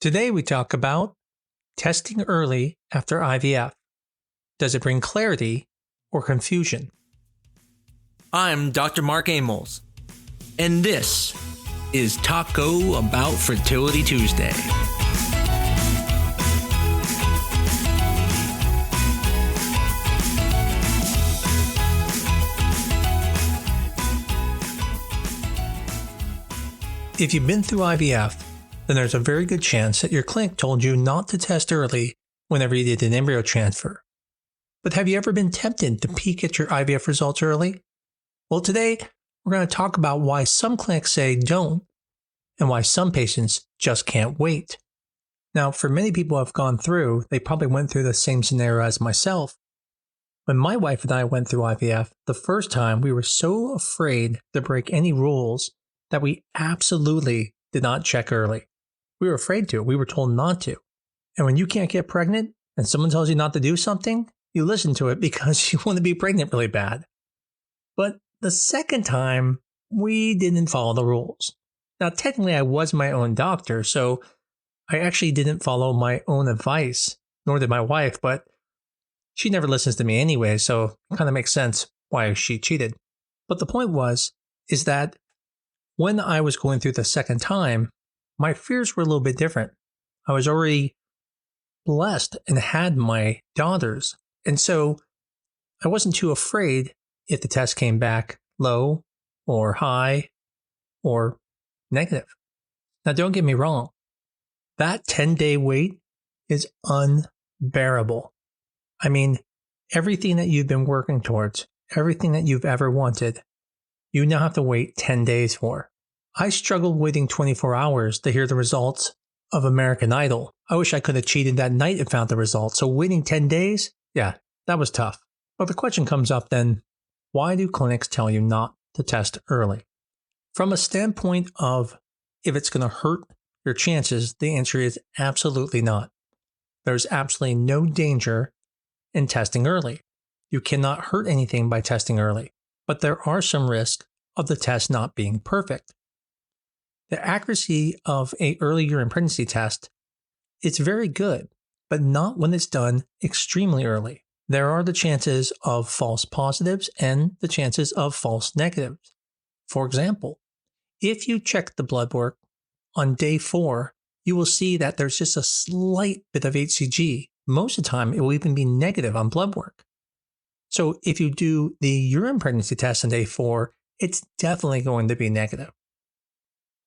Today we talk about testing early after IVF. Does it bring clarity or confusion? I'm Dr. Mark Amols, and this is Taco Bout Fertility Tuesday. If you've been through IVF, then there's a very good chance that your clinic told you not to test early whenever you did an embryo transfer. But have you ever been tempted to peek at your IVF results early? Well, today we're going to talk about why some clinics say don't and why some patients just can't wait. Now, for many people who have gone through, they probably went through the same scenario as myself. When my wife and I went through IVF, the first time we were so afraid to break any rules that we absolutely did not check early. We were afraid to. We were told not to. And when you can't get pregnant and someone tells you not to do something, you listen to it because you want to be pregnant really bad. But the second time, we didn't follow the rules. Now, technically, I was my own doctor, so I actually didn't follow my own advice, nor did my wife, but she never listens to me anyway, so it kind of makes sense why she cheated. But the point is that when I was going through the second time, my fears were a little bit different. I was already blessed and had my daughters. And so I wasn't too afraid if the test came back low or high or negative. Now, don't get me wrong. That 10-day wait is unbearable. I mean, everything that you've been working towards, everything that you've ever wanted, you now have to wait 10 days for. I struggled waiting 24 hours to hear the results of American Idol. I wish I could have cheated that night and found the results. So waiting 10 days? Yeah, that was tough. But the question comes up then, why do clinics tell you not to test early? From a standpoint of if it's going to hurt your chances, the answer is absolutely not. There's absolutely no danger in testing early. You cannot hurt anything by testing early. But there are some risks of the test not being perfect. The accuracy of an early urine pregnancy test is very good, but not when it's done extremely early. There are the chances of false positives and the chances of false negatives. For example, if you check the blood work on day 4, you will see that there's just a slight bit of HCG. Most of the time, it will even be negative on blood work. So if you do the urine pregnancy test on day 4, it's definitely going to be negative.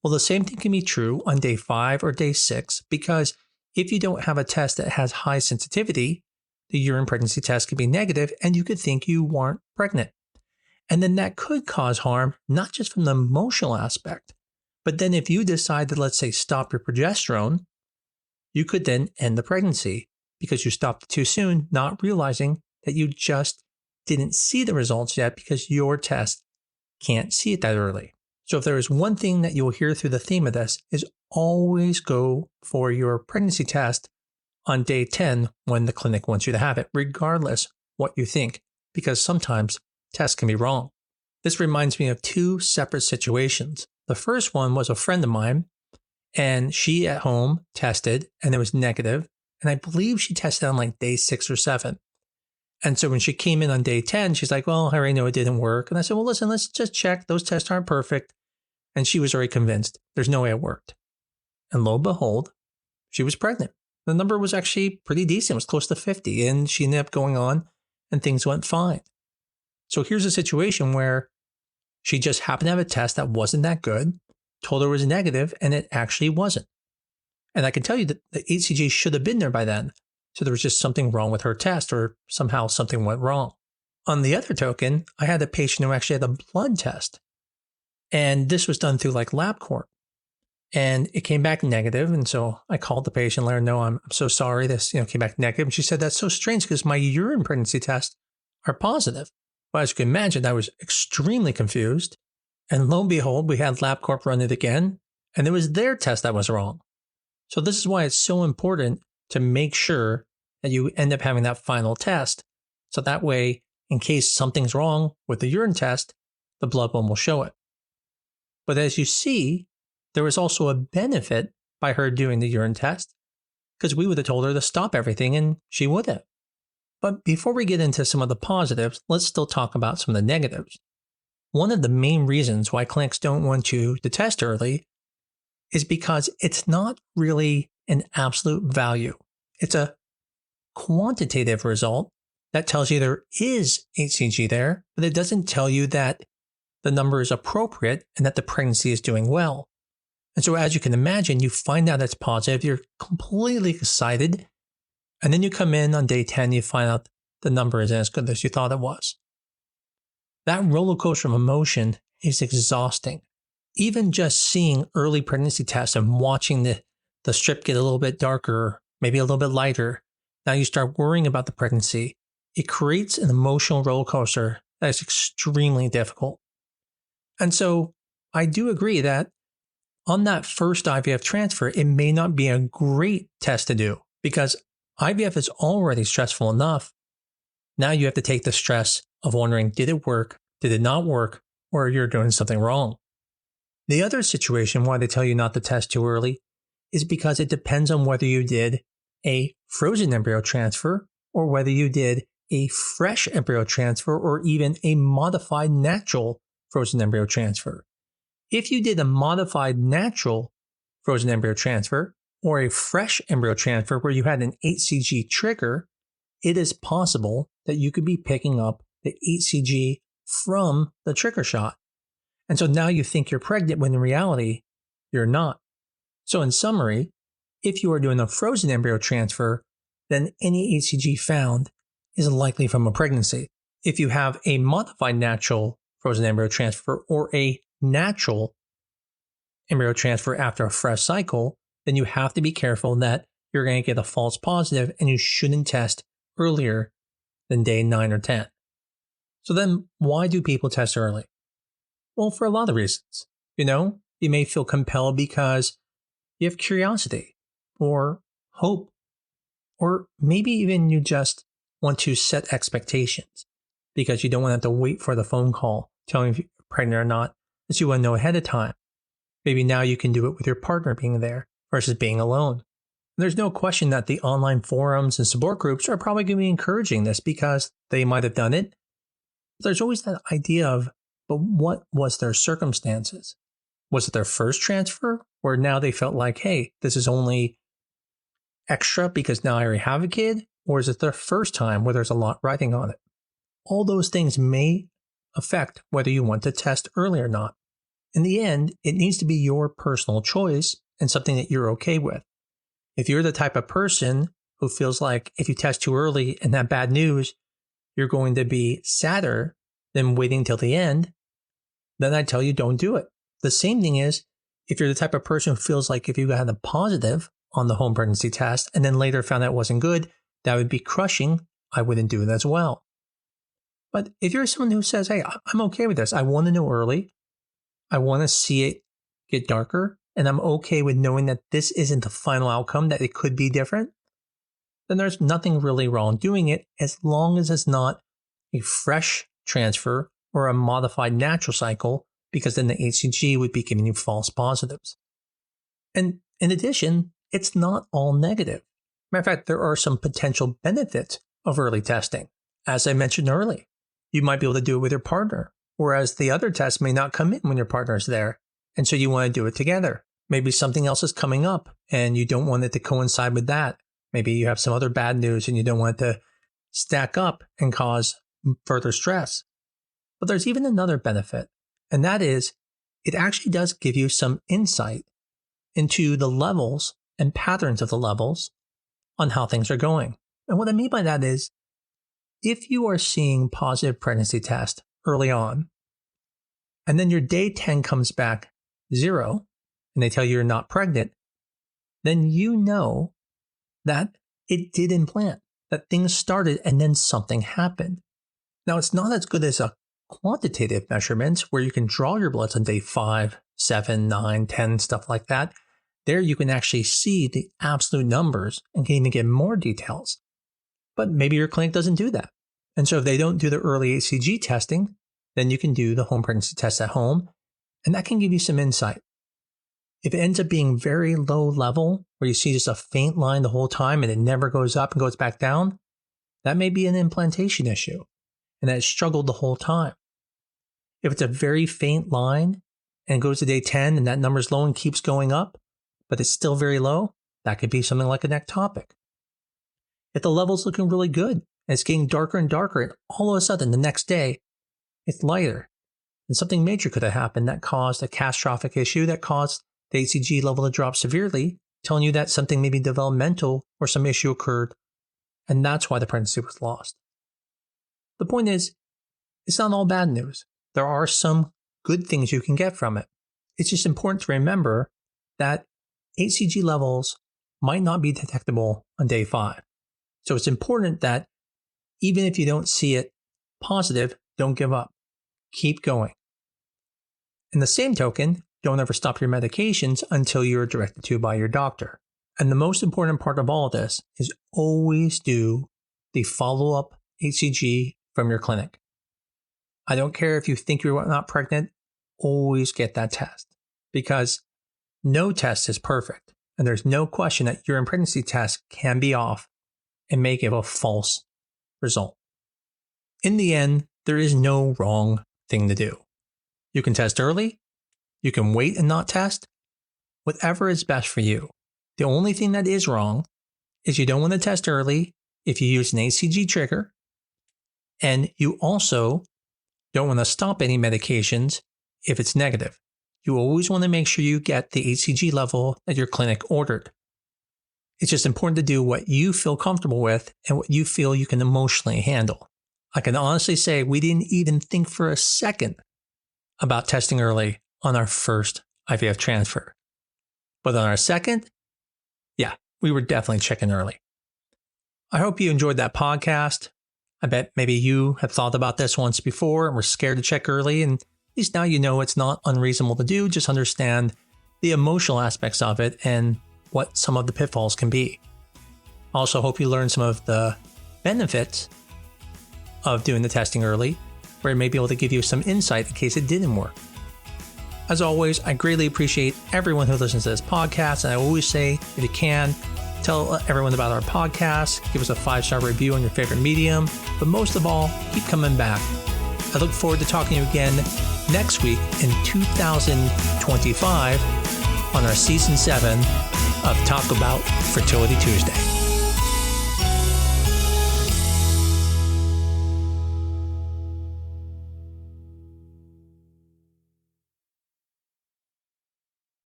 Well, the same thing can be true on day 5 or day 6, because if you don't have a test that has high sensitivity, the urine pregnancy test could be negative and you could think you weren't pregnant. And then that could cause harm, not just from the emotional aspect, but then if you decide to, let's say, stop your progesterone, you could then end the pregnancy because you stopped it too soon, not realizing that you just didn't see the results yet because your test can't see it that early. So if there is one thing that you'll hear through the theme of this is always go for your pregnancy test on day 10 when the clinic wants you to have it, regardless what you think, because sometimes tests can be wrong. This reminds me of 2 separate situations. The first one was a friend of mine, and she at home tested and it was negative, and I believe she tested on like day 6 or 7. And so when she came in on day 10, she's like, well, I already know it didn't work. And I said, well, listen, let's just check. Those tests aren't perfect. And she was already convinced there's no way it worked. And lo and behold, she was pregnant. The number was actually pretty decent. It was close to 50. And she ended up going on and things went fine. So here's a situation where she just happened to have a test that wasn't that good, told her it was negative, and it actually wasn't. And I can tell you that the HCG should have been there by then. So there was just something wrong with her test, or somehow something went wrong. On the other token, I had a patient who actually had a blood test. And this was done through like LabCorp. And it came back negative. And so I called the patient, let her know, I'm so sorry this came back negative. And she said, that's so strange because my urine pregnancy tests are positive. Well, as you can imagine, I was extremely confused. And lo and behold, we had LabCorp run it again. And it was their test that was wrong. So this is why it's so important to make sure that you end up having that final test. So that way, in case something's wrong with the urine test, the blood one will show it. But as you see, there is also a benefit by her doing the urine test, because we would have told her to stop everything and she wouldn't. But before we get into some of the positives, let's still talk about some of the negatives. One of the main reasons why clinics don't want you to test early is because it's not really an absolute value. It's a quantitative result that tells you there is HCG there, but it doesn't tell you that the number is appropriate and that the pregnancy is doing well. And so as you can imagine, you find out it's positive, you're completely excited, and then you come in on day 10, you find out the number isn't as good as you thought it was. That roller coaster of emotion is exhausting. Even just seeing early pregnancy tests and watching the strip get a little bit darker, maybe a little bit lighter, now you start worrying about the pregnancy. It creates an emotional roller coaster that is extremely difficult. And so I do agree that on that first IVF transfer, it may not be a great test to do because IVF is already stressful enough. Now you have to take the stress of wondering, did it work? Did it not work? Or you're doing something wrong. The other situation why they tell you not to test too early is because it depends on whether you did a frozen embryo transfer or whether you did a fresh embryo transfer or even a modified natural frozen embryo transfer. If you did a modified natural frozen embryo transfer or a fresh embryo transfer where you had an HCG trigger, it is possible that you could be picking up the HCG from the trigger shot. And so now you think you're pregnant when in reality, you're not. So in summary, if you are doing a frozen embryo transfer, then any HCG found is likely from a pregnancy. If you have a modified natural frozen embryo transfer or a natural embryo transfer after a fresh cycle, then you have to be careful that you're going to get a false positive and you shouldn't test earlier than day 9 or 10. So then why do people test early? Well, for a lot of reasons. You may feel compelled because you have curiosity or hope, or maybe even you just want to set expectations because you don't want to have to wait for the phone call telling if you're pregnant or not, that you want to know ahead of time. Maybe now you can do it with your partner being there versus being alone. There's no question that the online forums and support groups are probably going to be encouraging this because they might have done it. But there's always that idea of, but what was their circumstances? Was it their first transfer where now they felt like, hey, this is only extra because now I already have a kid? Or is it their first time where there's a lot riding on it? All those things may affect whether you want to test early or not. In the end, it needs to be your personal choice and something that you're okay with. If you're the type of person who feels like if you test too early and have bad news, you're going to be sadder than waiting till the end, then I tell you don't do it. The same thing is, if you're the type of person who feels like if you had a positive on the home pregnancy test and then later found out it wasn't good, that would be crushing. I wouldn't do it as well. But if you're someone who says, hey, I'm okay with this. I want to know early. I want to see it get darker. And I'm okay with knowing that this isn't the final outcome, that it could be different. Then there's nothing really wrong doing it as long as it's not a fresh transfer or a modified natural cycle, because then the HCG would be giving you false positives. And in addition, it's not all negative. Matter of fact, there are some potential benefits of early testing. As I mentioned earlier, you might be able to do it with your partner, whereas the other tests may not come in when your partner's there. And so you want to do it together. Maybe something else is coming up and you don't want it to coincide with that. Maybe you have some other bad news and you don't want it to stack up and cause further stress. But there's even another benefit, and that is it actually does give you some insight into the levels and patterns of the levels on how things are going. And what I mean by that is, if you are seeing positive pregnancy test early on, and then your day 10 comes back 0, and they tell you you're not pregnant, then you know that it did implant, that things started and then something happened. Now, it's not as good as a quantitative measurement where you can draw your bloods on day 5, 7, 9, 10, stuff like that. There you can actually see the absolute numbers and can even get more details. But maybe your clinic doesn't do that. And so if they don't do the early HCG testing, then you can do the home pregnancy test at home, and that can give you some insight. If it ends up being very low level, where you see just a faint line the whole time and it never goes up and goes back down, that may be an implantation issue and that it struggled the whole time. If it's a very faint line and goes to day 10 and that number's low and keeps going up, but it's still very low, that could be something like an ectopic. If the level's looking really good and it's getting darker and darker, and all of a sudden the next day it's lighter, then something major could have happened that caused a catastrophic issue that caused the HCG level to drop severely, telling you that something maybe developmental or some issue occurred, and that's why the pregnancy was lost. The point is, it's not all bad news. There are some good things you can get from it. It's just important to remember that HCG levels might not be detectable on day 5. So it's important that even if you don't see it positive, don't give up. Keep going. In the same token, don't ever stop your medications until you're directed to by your doctor. And the most important part of all of this is always do the follow-up HCG from your clinic. I don't care if you think you're not pregnant, always get that test, because no test is perfect. And there's no question that urine pregnancy test can be off and may give a false result. In the end, there is no wrong thing to do. You can test early. You can wait and not test. Whatever is best for you. The only thing that is wrong is you don't want to test early if you use an HCG trigger. And you also don't want to stop any medications if it's negative. You always want to make sure you get the HCG level that your clinic ordered. It's just important to do what you feel comfortable with and what you feel you can emotionally handle. I can honestly say we didn't even think for a second about testing early on our first IVF transfer. But on our second, yeah, we were definitely checking early. I hope you enjoyed that podcast. I bet maybe you have thought about this once before and were scared to check early, and at least now you know it's not unreasonable to do. Just understand the emotional aspects of it and what some of the pitfalls can be. I also hope you learned some of the benefits of doing the testing early, where it may be able to give you some insight in case it didn't work. As always, I greatly appreciate everyone who listens to this podcast, and I always say, if you can, tell everyone about our podcast, give us a 5-star review on your favorite medium, but most of all, keep coming back. I look forward to talking to you again next week in 2025 on our Season 7 of Taco Bout Fertility Tuesday.